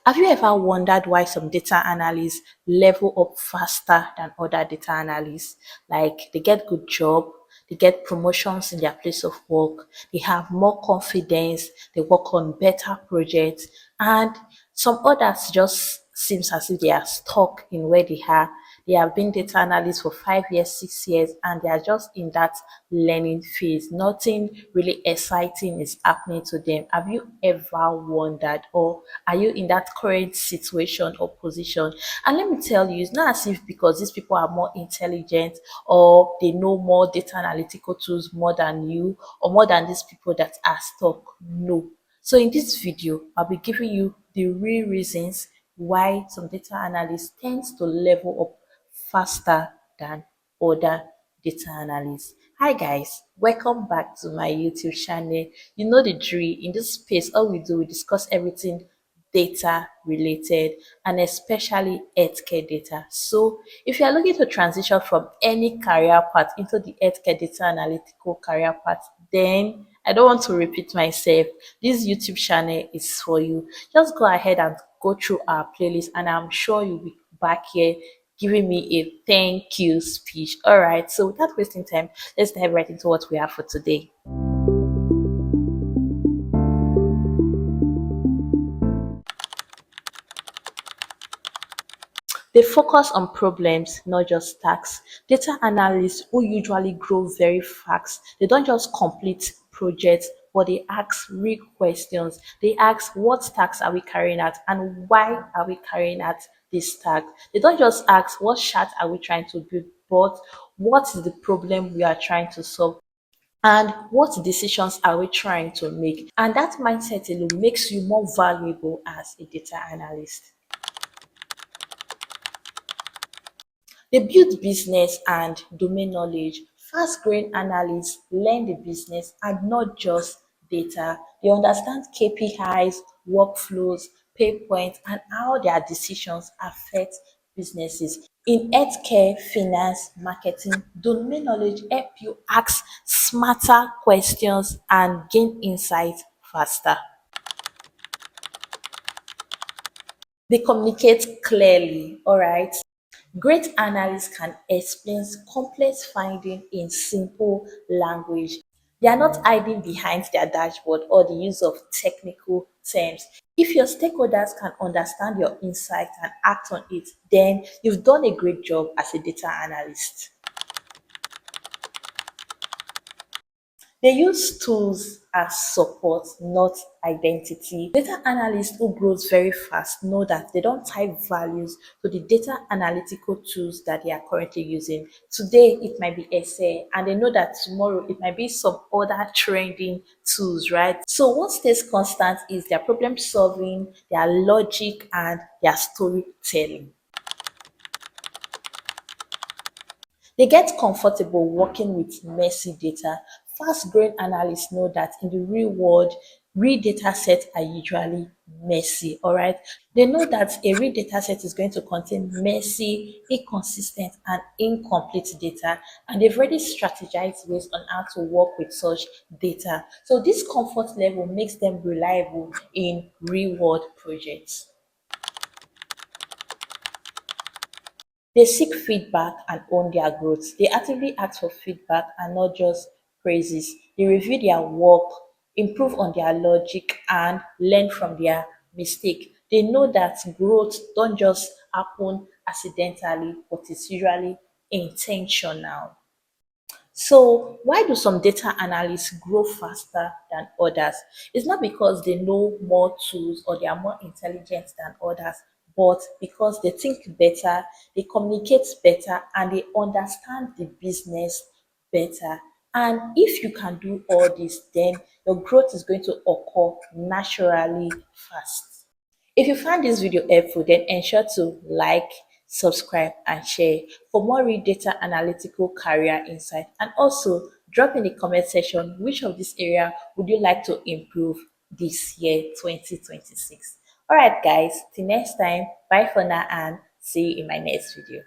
Have you ever wondered why some data analysts level up faster than other data analysts? Like they get good job, they get promotions in their place of work, they have more confidence, they work on better projects, and some others just seems as if they are stuck in where they are. They have been data analysts for 5 years, 6 years, and they are just in that learning phase. Nothing really exciting is happening to them. Have you ever wondered, or are you in that current situation or position? And let me tell you, it's not as if because these people are more intelligent or they know more data analytical tools more than you or more than these people that are stuck. No. So in this video, I'll be giving you the real reasons why some data analysts tends to level up faster than other data analysts. Hi guys, welcome back to my YouTube channel. You know the drill. In this space, all we do, we discuss everything data related and especially healthcare data. So if you are looking to transition from any career path into the healthcare data analytical career path, then I don't want to repeat myself. This YouTube channel is for you. Just go ahead and go through our playlist, and I'm sure you'll be back here giving me a thank you speech. All right, so without wasting time, let's dive right into what we have for today. They focus on problems, not just tasks. Data analysts who usually grow very fast, they don't just complete projects, but they ask real questions. They ask what tasks are we carrying out and why are we carrying out this task. They don't just ask what chart are we trying to build, but what is the problem we are trying to solve and what decisions are we trying to make. And that mindset alone makes you more valuable as a data analyst. They build business and domain knowledge. Fast-growing analysts learn the business and not just data. They understand KPIs, workflows, pain points, and how their decisions affect businesses. In healthcare, finance, marketing, domain knowledge help you ask smarter questions and gain insight faster. They communicate clearly, all right? Great analysts can explain complex findings in simple language. They are not hiding behind their dashboard or the use of technical terms. If your stakeholders can understand your insight and act on it, then you've done a great job as a data analyst. They use tools as support, not identity. Data analysts who grows very fast know that they don't type values to the data analytical tools that they are currently using. Today, it might be Excel, and they know that tomorrow it might be some other trending tools, right? So what stays constant is their problem solving, their logic, and their storytelling. They get comfortable working with messy data. Fast-growing analysts know that in the real world, real data sets are usually messy, all right? They know that a real data set is going to contain messy, inconsistent, and incomplete data, and they've already strategized ways on how to work with such data. So this comfort level makes them reliable in real-world projects. They seek feedback and own their growth. They actively ask for feedback and not just praises. They review their work, improve on their logic, and learn from their mistake. They know that growth don't just happen accidentally, but it's usually intentional. So why do some data analysts grow faster than others? It's not because they know more tools or they are more intelligent than others, but because they think better, they communicate better, and they understand the business better. And if you can do all this, then your growth is going to occur naturally fast. If you found this video helpful, then ensure to like, subscribe, and share for more real data analytical career insight. And also drop in the comment section which of this area would you like to improve this year 2026. All right, guys, till next time, bye for now and see you in my next video.